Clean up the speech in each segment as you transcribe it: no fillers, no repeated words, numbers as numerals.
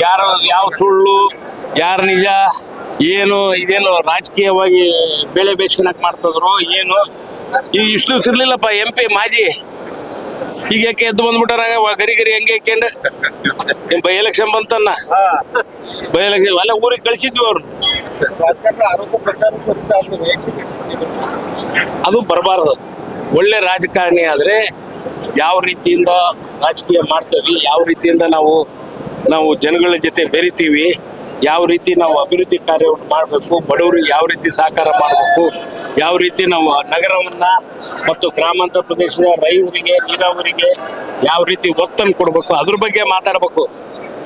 ಯಾರು ಯಾವ ಸುಳ್ಳು ಯಾರು ನಿಜ ಏನು ಇದೇನು ರಾಜಕೀಯವಾಗಿ ಬೆಳೆ ಬೇಯಿಸ್ಕೊಳಕ್ ಮಾಡ್ತಿದ್ರು ಏನು ಈ ಇಷ್ಟು ಇರ್ಲಿಲ್ಲಪ್ಪ MP ಮಾಜಿ ಈಗ ಯಾಕೆ ಎದ್ದು ಬಂದ್ಬಿಟ್ಟಾರ ಗರಿ ಗರಿ ಹಂಗೆ ಹಾಕ್ಯಂಡು ಬೈ ಎಲೆಕ್ಷನ್ ಬಂತನ್ನ ಬೈ ಎಲೆಕ್ಷನ್ ಅಲ್ಲ ಊರಿಗೆ ಕಳಿಸಿದ್ವಿ ಅವ್ರು ಅದು ಬರಬಾರ್ದು. ಒಳ್ಳೆ ರಾಜಕಾರಣಿ ಆದ್ರೆ ಯಾವ ರೀತಿಯಿಂದ ರಾಜಕೀಯ ಮಾಡ್ತೀವಿ, ಯಾವ ರೀತಿಯಿಂದ ನಾವು ಜನಗಳ ಜೊತೆ ಬೆರಿತೀವಿ, ಯಾವ ರೀತಿ ನಾವು ಅಭಿವೃದ್ಧಿ ಕಾರ್ಯವನ್ನು ಮಾಡಬೇಕು, ಬಡವರಿಗೆ ಯಾವ ರೀತಿ ಸಹಕಾರ ಮಾಡಬೇಕು, ಯಾವ ರೀತಿ ನಾವು ನಗರವನ್ನ ಮತ್ತು ಗ್ರಾಮಾಂತರ ಪ್ರದೇಶದ ರೈತರಿಗೆ ನೀರಾವರಿಗೆ ಯಾವ ರೀತಿ ಒತ್ತನ್ನು ಕೊಡಬೇಕು, ಅದ್ರ ಬಗ್ಗೆ ಮಾತಾಡಬೇಕು.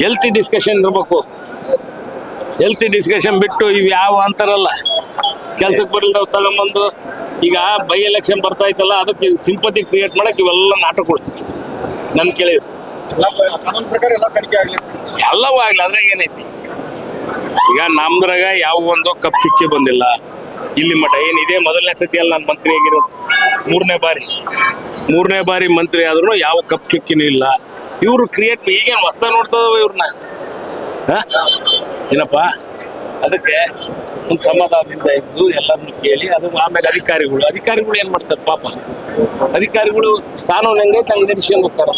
ಹೆಲ್ತಿ ಡಿಸ್ಕಷನ್ ಇರಬೇಕು. ಹೆಲ್ತಿ ಡಿಸ್ಕಷನ್ ಬಿಟ್ಟು ಇವು ಯಾವ ಅಂತಾರಲ್ಲ ಕೆಲ್ಸಕ್ಕೆ ಬರಲಿಲ್ಲ ತಗೊಂಬಂದು ಈಗ ಬೈ ಎಲೆಕ್ಷನ್ ಬರ್ತಾ ಇತ್ತಲ್ಲ ಅದಕ್ಕೆ ಸಿಂಪತಿ ಕ್ರಿಯೇಟ್ ಮಾಡಕ್ಕೆ ಇವೆಲ್ಲ ನಾಟಕಗಳು ನನ್ ಕೇಳಿದ್ರು. ಎಲ್ಲವೂ ಆಗ್ಲಿ, ಅದ್ರಾಗ ಏನೈತಿ. ಈಗ ನಮ್ದ್ರಾಗ ಯಾವ ಒಂದು ಕಪ್ ಚುಕ್ಕಿ ಬಂದಿಲ್ಲ ಇಲ್ಲಿ ಮಠ. ಏನಿದೆ ಮೊದಲನೇ ಸತಿಯಲ್ಲಿ ನಾನು ಮಂತ್ರಿ ಆಗಿರೋದು, ಮೂರನೇ ಬಾರಿ ಮಂತ್ರಿ ಆದ್ರೂ ಯಾವ ಕಪ್ ಚುಕ್ಕಿನೂ ಇಲ್ಲ. ಇವ್ರು ಕ್ರಿಯೇಟ್ ಈಗೇನು ಹೊಸ ನೋಡ್ತದವ ಇವ್ರನ್ನ ಏನಪ್ಪ. ಅದಕ್ಕೆ ಒಂದು ಸಮಾಧಾನದಿಂದ ಇದ್ದು ಎಲ್ಲರನ್ನು ಕೇಳಿ ಅದು ಆಮೇಲೆ ಅಧಿಕಾರಿಗಳು ಏನ್ ಮಾಡ್ತಾರೆ ಪಾಪ. ಅಧಿಕಾರಿಗಳು ಕಾನೂನು ಹೆಂಗೆ ತಂಗ ನಡೆಸ್ಕೊಂಡು ಹೋಗ್ತಾರ.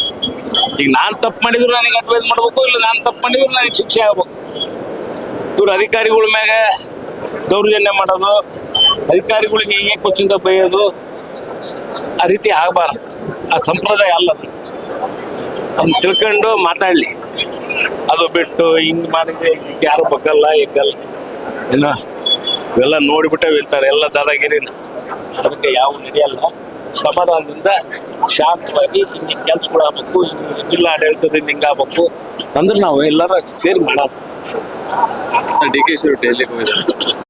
ಈಗ ನಾನ್ ತಪ್ಪು ಮಾಡಿದ್ರು ನನಗೆ ಅಡ್ವೈಸ್ ಮಾಡ್ಬೇಕು, ಇಲ್ಲ ನಾನು ತಪ್ಪು ಮಾಡಿದ್ರು ನನಗೆ ಶಿಕ್ಷೆ ಆಗ್ಬೇಕು. ಇವ್ರು ಅಧಿಕಾರಿಗಳ ಮ್ಯಾಗ ದೌರ್ಜನ್ಯ ಮಾಡೋದು, ಅಧಿಕಾರಿಗಳಿಗೆ ಹೀಗೆ ಕೊಚ್ಚಿಂದ ಬೈಯೋದು, ಆ ರೀತಿ ಆಗಬಾರ್ದು. ಆ ಸಂಪ್ರದಾಯ ಅಲ್ಲ. ಅದನ್ನ ತಿಳ್ಕೊಂಡು ಮಾತಾಡ್ಲಿ. ಅದು ಬಿಟ್ಟು ಹಿಂಗ್ ಮಾಡಿದ್ರೆ ಯಾರು ಬಗ್ಗಲ್ಲ ಎಗ್ಗಲ್ಲ ಏನೋ ಇವೆಲ್ಲ ನೋಡಿಬಿಟ್ಟೆ ಇರ್ತಾರೆ ಎಲ್ಲ ದಾದಾಗಿರಿನ. ಅದಕ್ಕೆ ಯಾವ ನಡೆಯಲ್ಲ. ಸಮಾಧಾನದಿಂದ ಶಾಂತವಾಗಿ ಹಿಂಗೆ ಕೆಲ್ಸಗಳಾಗಬೇಕು, ಜಿಲ್ಲಾ ಆಡಳಿತದಿಂದ ಹಿಂಗಾಗಬೇಕು ಅಂದ್ರೆ ನಾವು ಎಲ್ಲರೂ ಸೇರಿ ಮಾಡೋದು. ಸರ್, DK ಶಿ ಡೆಲ್ಲಿಗೆ ಹೋಗಿದ್ದಾರೆ.